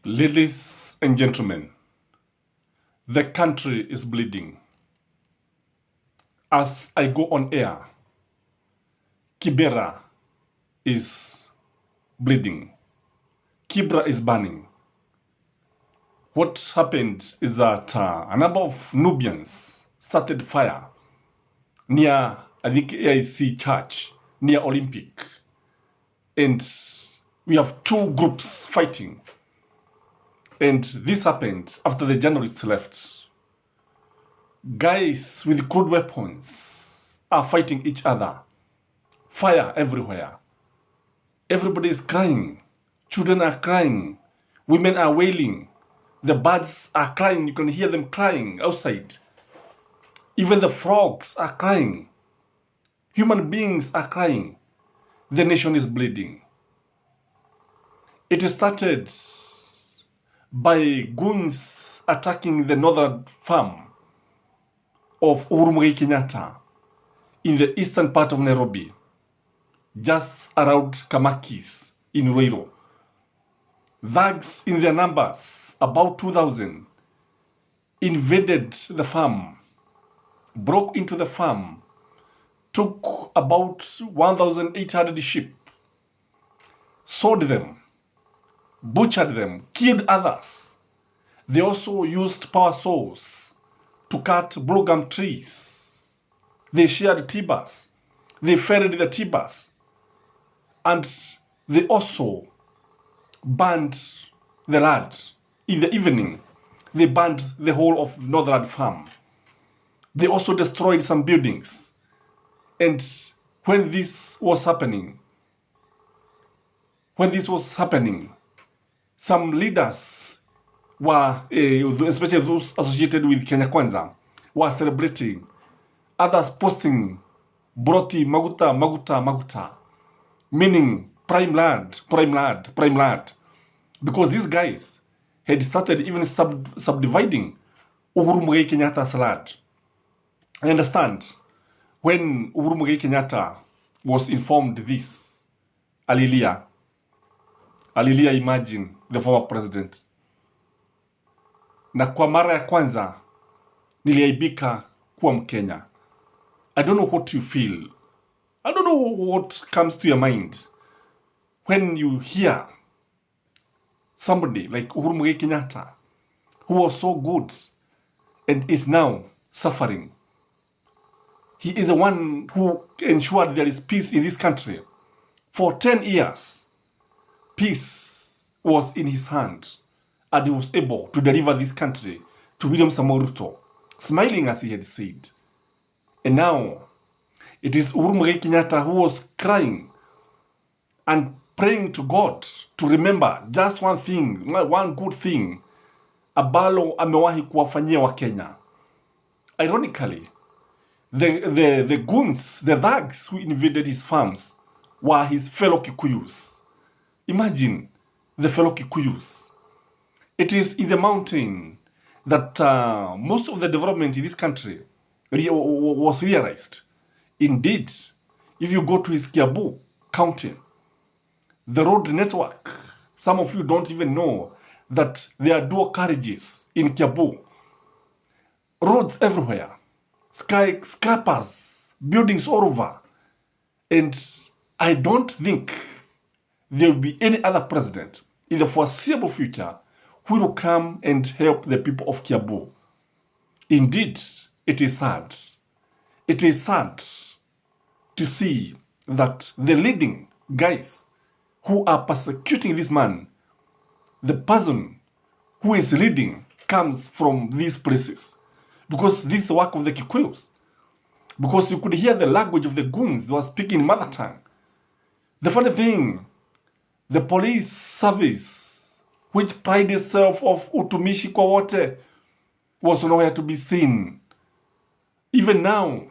Ladies and gentlemen, the country is bleeding. As I go on air, Kibera is bleeding. Kibra is burning. What happened is that a number of Nubians started fire near, I think, AIC Church, near Olympic. And we have two groups fighting. And this happened after the journalists left. Guys with crude weapons are fighting each other. Fire everywhere. Everybody is crying. Children are crying. Women are wailing. The birds are crying. You can hear them crying outside. Even the frogs are crying. Human beings are crying. The nation is bleeding. It started by goons attacking the northern farm of Uhuru Kenyatta in the eastern part of Nairobi, just around Kamakis in Ruiru. Thugs in their numbers, about 2,000, invaded the farm, broke into the farm, took about 1,800 sheep, sold them, butchered them, killed others. They also used power saws to cut blue gum trees. They shared timbers. They ferried the timbers. And they also burned the land. In the evening, they burned the whole of Northern Farm. They also destroyed some buildings. And when this was happening, some leaders were, especially those associated with Kenya Kwanza, were celebrating. Others posting Broti Maguta, Maguta, Maguta, meaning prime land, prime land, prime land. Because these guys had started even subdividing Uhuru Kenyatta's land. I understand when Uhuru Kenyatta was informed this, Amlilia, imagine the former president. Na kwa mara ya kwanza niliaibika kuwa Mkenya. I don't know what you feel. I don't know what comes to your mind when you hear somebody like Uhuru Kenyatta, who was so good and is now suffering. He is the one who ensured there is peace in this country. For 10 years, peace was in his hand, and he was able to deliver this country to William Samoei Ruto, smiling as he had said. And now, it is Uhuru Kenyatta who was crying and praying to God to remember just one thing, one good thing, ambalo amewahi kuwafanyia wa Kenya. Ironically, the goons, the thugs who invaded his farms were his fellow Kikuyus. Imagine the fellow Kikuyus. It is in the mountain that most of the development in this country was realized. Indeed, if you go to his Kiambu County, the road network, some of you don't even know that there are dual carriages in Kiambu. Roads everywhere, skyscrapers, buildings all over. And I don't think there will be any other president in the foreseeable future who will come and help the people of Kiambu. Indeed, it is sad. It is sad to see that the leading guys who are persecuting this man, the person who is leading comes from these places. Because this is the work of the Kikuyus. Because you could hear the language of the goons. They were speaking in mother tongue. The funny thing, the police service, which pride itself of utumishi kwa wote, was nowhere to be seen. Even now,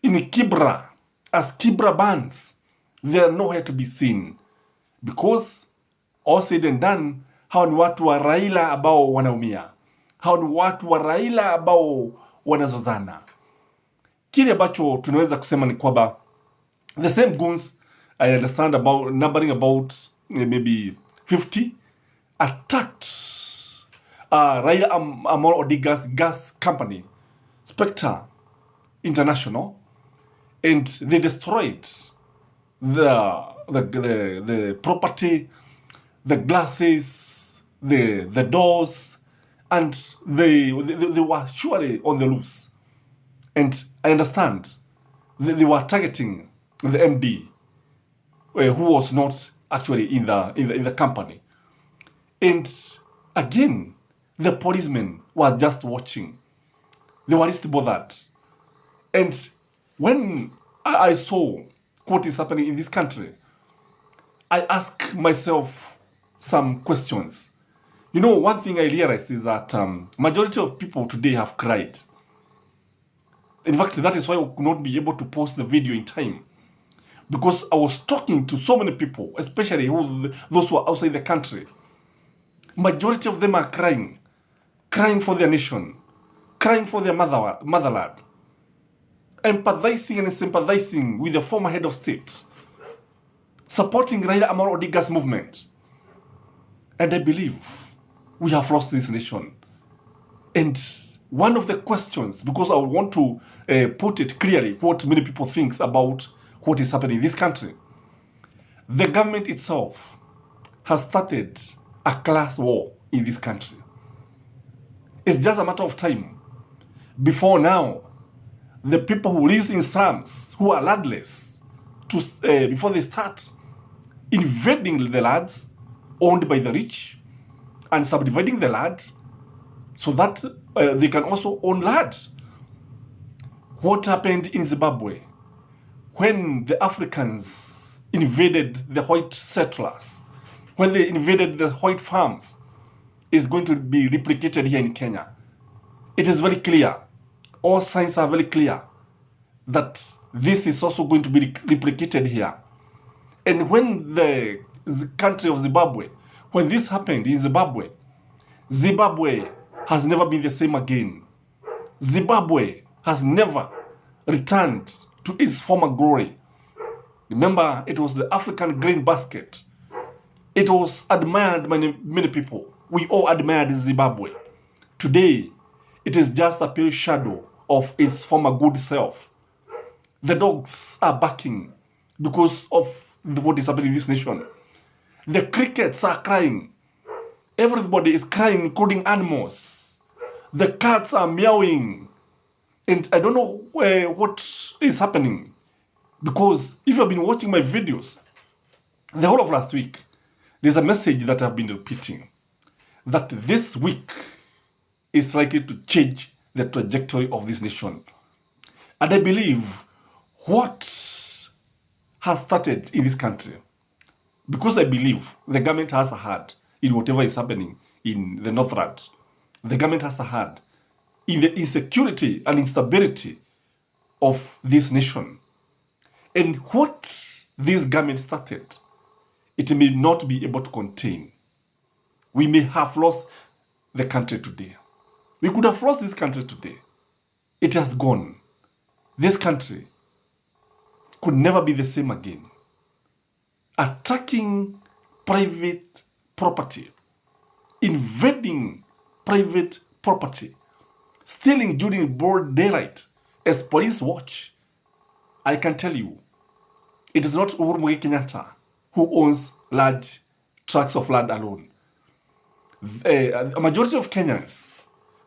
in Kibra, as Kibra burns, they are nowhere to be seen. Because all said and done, hao ni watu wa Raila ambao wanaumia. Hao ni watu wa Raila ambao wanazozana. Kile ambacho tunaweza kusema ni kwamba the same goons, I understand, about numbering about maybe 50, attacked Raila Amolo Odinga's gas company, Spectre International, and they destroyed the property, the glasses, the doors, and they were surely on the loose. And I understand they were targeting the MD, who was not actually in the company. And again, the policemen were just watching. They were least bothered. And when I saw what is happening in this country, I asked myself some questions. You know, one thing I realized is that majority of people today have cried. In fact, that is why I could not be able to post the video in time. Because I was talking to so many people, especially those who are outside the country. Majority of them are crying for their nation, crying for their motherland, empathizing and sympathizing with the former head of state, supporting Raila Amolo Odinga's movement. And I believe we have lost this nation. And one of the questions, because I want to put it clearly what many people think about what is happening in this country, the government itself has started a class war in this country. It's just a matter of time before now the people who live in slums, who are landless, before they start invading the lands owned by the rich and subdividing the land so that they can also own land. What happened in Zimbabwe when the Africans invaded the white settlers, when they invaded the white farms, is going to be replicated here in Kenya. It is very clear, all signs are very clear that this is also going to be replicated here. And when the country of Zimbabwe, when this happened in Zimbabwe, Zimbabwe has never been the same again. Zimbabwe has never returned to its former glory. Remember, it was the African grain basket. It was admired by many people. We all admired Zimbabwe. Today, it is just a pale shadow of its former good self. The dogs are barking because of what is happening in this nation. The crickets are crying. Everybody is crying, including animals. The cats are meowing. And I don't know what is happening. Because if you've been watching my videos, the whole of last week, there's a message that I've been repeating. That this week is likely to change the trajectory of this nation. And I believe what has started in this country, because I believe the government has a hand in whatever is happening in the Northland. The government has a hand in the insecurity and instability of this nation. And what this government started, it may not be able to contain. We may have lost the country today. We could have lost this country today. It has gone. This country could never be the same again. Attacking private property, invading private property, stealing during broad daylight as police watch. I can tell you, it is not Uhuru Kenyatta who owns large tracts of land alone. A majority of Kenyans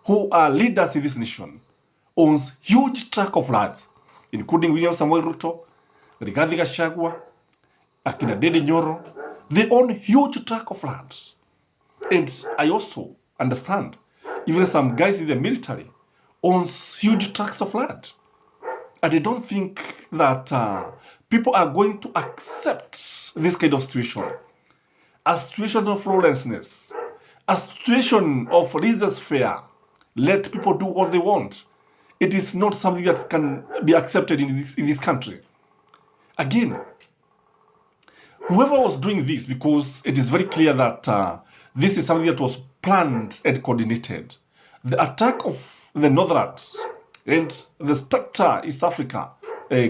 who are leaders in this nation owns huge tract of lands, including William Samuel Ruto, Rigathi Gachagua, Akina Dede Nyoro. They own huge tract of lands. And I also understand even some guys in the military owns huge tracts of land. And I don't think that people are going to accept this kind of situation. A situation of lawlessness, a situation of laissez-faire, let people do what they want. It is not something that can be accepted in this country. Again, whoever was doing this, because it is very clear that this is something that was planned and coordinated. The attack of the Northlands and the Spectre East Africa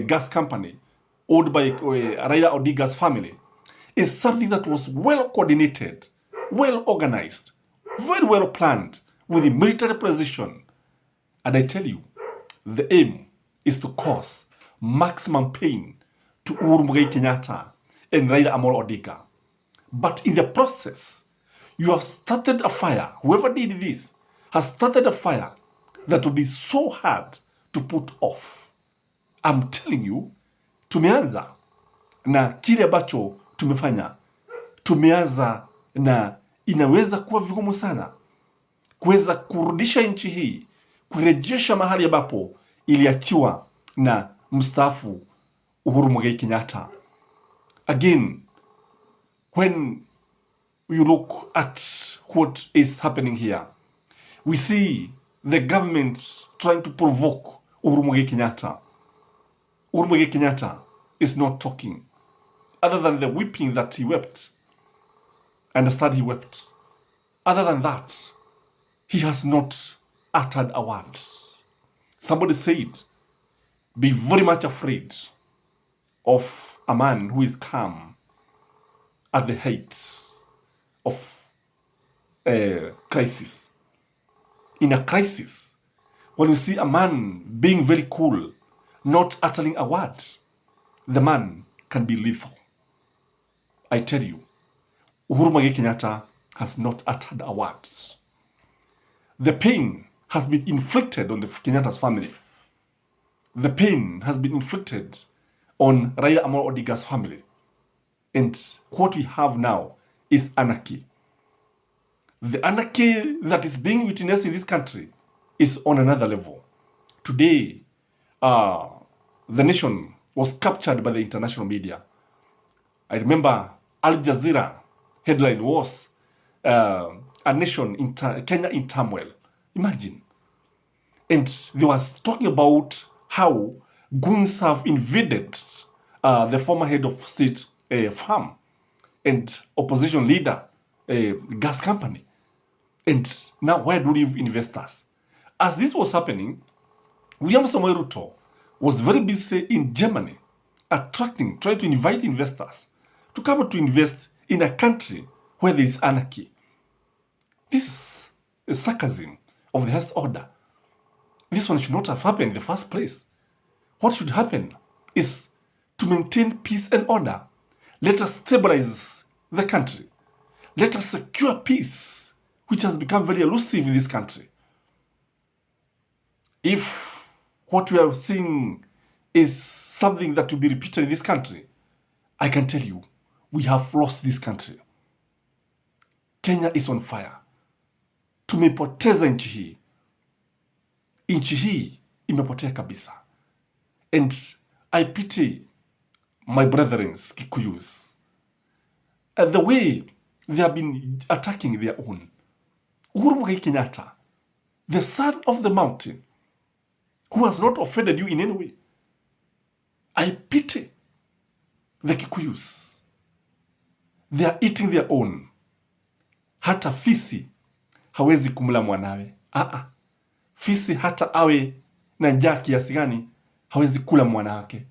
gas company owned by Raila Odinga's family is something that was well coordinated, well organized, very well planned with the military precision. And I tell you, the aim is to cause maximum pain to Uhuru Kenyatta and Raila Amolo Odinga. But in the process, you have started a fire. Whoever did this has started a fire that will be so hard to put off. I'm telling you, tumeanza na kile ambacho tumefanya. Tumeanza na inaweza kuwa vigumu sana kuweza kurudisha nchi hii, kurejesha mahali ambapo iliachiwa na mstaafu Uhuru Muigai Kenyatta. Again, when you look at what is happening here, we see the government trying to provoke Uhuru Muigai Kenyatta. Uhuru Muigai Kenyatta is not talking, other than the weeping that he wept. I understand he wept. Other than that, he has not uttered a word. Somebody said, be very much afraid of a man who is calm at the height of a crisis. In a crisis, when you see a man being very cool, not uttering a word, the man can be lethal. I tell you, Uhuru Muigai Kenyatta has not uttered a word. The pain has been inflicted on the Kenyatta's family. The pain has been inflicted on Raila Amolo Odinga's family. And what we have now is anarchy. The anarchy that is being witnessed in this country is on another level. Today, the nation was captured by the international media. I remember Al Jazeera headline was a nation in Kenya in turmoil. Imagine. And they were talking about how goons have invaded the former head of state farm and opposition leader gas company. And now where do we leave investors? As this was happening, William Samoei Ruto was very busy in Germany, trying to invite investors to come to invest in a country where there is anarchy. This is sarcasm of the highest order. This one should not have happened in the first place. What should happen is to maintain peace and order. Let us stabilize the country. Let us secure peace, which has become very elusive in this country. If what we are seeing is something that will be repeated in this country, I can tell you, we have lost this country. Kenya is on fire. Tumepoteza nchi hii. Nchi hii imepotea kabisa. And I pity my brethren, Kikuyus, at the way they have been attacking their own. Uhuru Muigai Kenyatta, the son of the mountain, who has not offended you in any way. I pity the Kikuyus. They are eating their own. Hata fisi hawezi kumla mwanawe. Fisi hata awe na njaa kiasi gani hawezi kula mwana wake.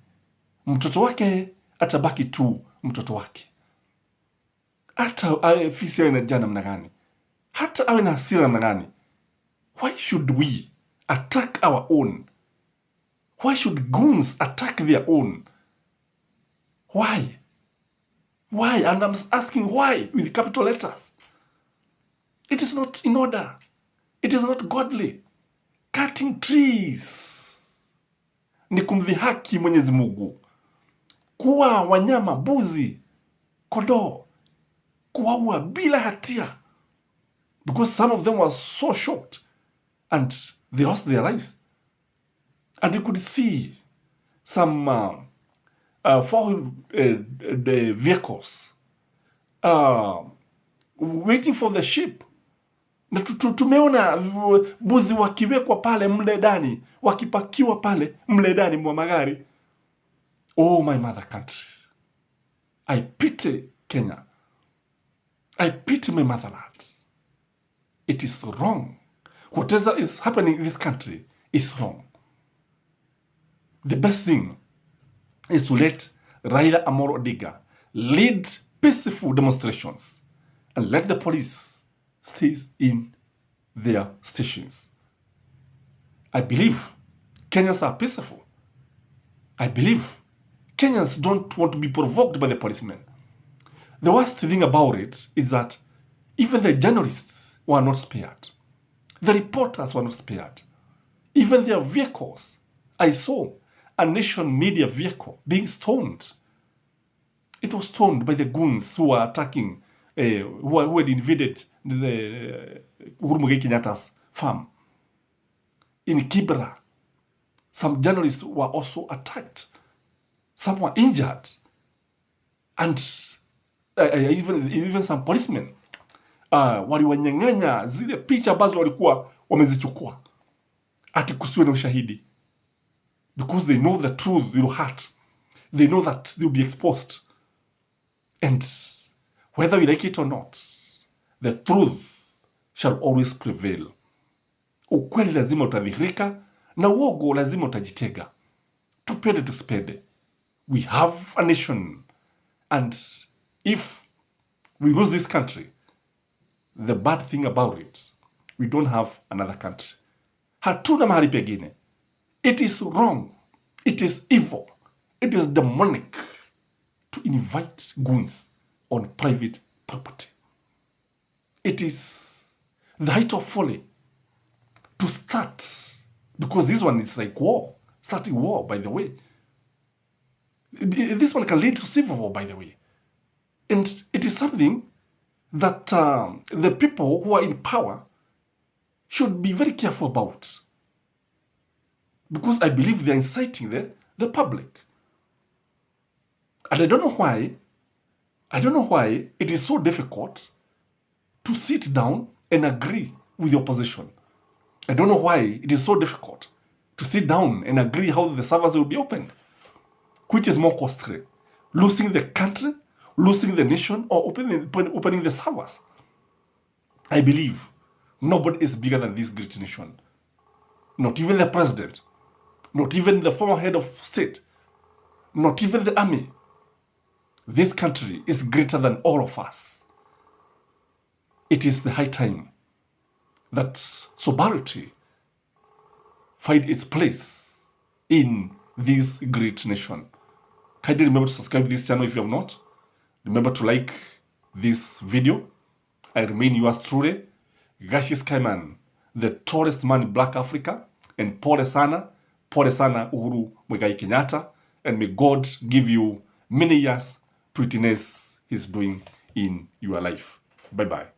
Mtoto wake atabaki tu mtoto wake. Hata awe fisi awe na njaa namna gani, hata awe na hasira namna gani. Why should we attack our own? Why should goons attack their own? Why? Why? And I'm asking why with capital letters. It is not in order. It is not godly. Cutting trees ni kumdhihaki Mwenyezi Mungu. Kuwa wanyama, mbuzi, kondoo, kuwaua bila hatia, because some of them were so shocked and they lost their lives. And you could see some four vehicles waiting for the ship. Na tumeona mbuzi wakiwekwa pale mle ndani, wakipakiwa pale mle ndani mwa magari. Oh, my mother country. I pity Kenya. I pity my motherland. It is wrong. Whatever is happening in this country is wrong. The best thing is to let Raila Amolo Odinga lead peaceful demonstrations and let the police stay in their stations. I believe Kenyans are peaceful. I believe Kenyans don't want to be provoked by the policemen. The worst thing about it is that even the journalists were not spared. The reporters were not spared. Even their vehicles. I saw a nation media vehicle being stoned. It was stoned by the goons who were attacking, who had invaded the Uhuru Kenyatta's farm. In Kibra, some journalists were also attacked. Some were injured. And even some policemen waliwanyang'anya zile picha ambazo walikuwa wamezichukua ati kusiwe na ushahidi, because they know the truth will hurt. They know that they will be exposed, and whether we like it or not, the truth shall always prevail. Ukweli lazima utadhihirika na uongo lazima utajitega. Tupende tusipende, we have a nation, and if we lose this country, the bad thing about it, we don't have another country. Hatuna mahali pengine. It is wrong. It is evil. It is demonic to invite goons on private property. It is the height of folly to start, because this one is like war, starting war, by the way. This one can lead to civil war, by the way. And it is something that the people who are in power should be very careful about, because I believe they are inciting the public. And I don't know why it is so difficult to sit down and agree with the opposition. I don't know why it is so difficult to sit down and agree how the servers will be opened. Which is more costly? Losing the country, losing the nation, or opening the servers? I believe nobody is bigger than this great nation. Not even the president. Not even the former head of state. Not even the army. This country is greater than all of us. It is the high time that sobriety find its place in this great nation. Kindly remember to subscribe to this channel if you have not. Remember to like this video. I remain yours truly, Gachie Skyman, the tallest man in Black Africa, and pole sana Uhuru Kenyatta, and may God give you many years to witness His doing in your life. Bye-bye.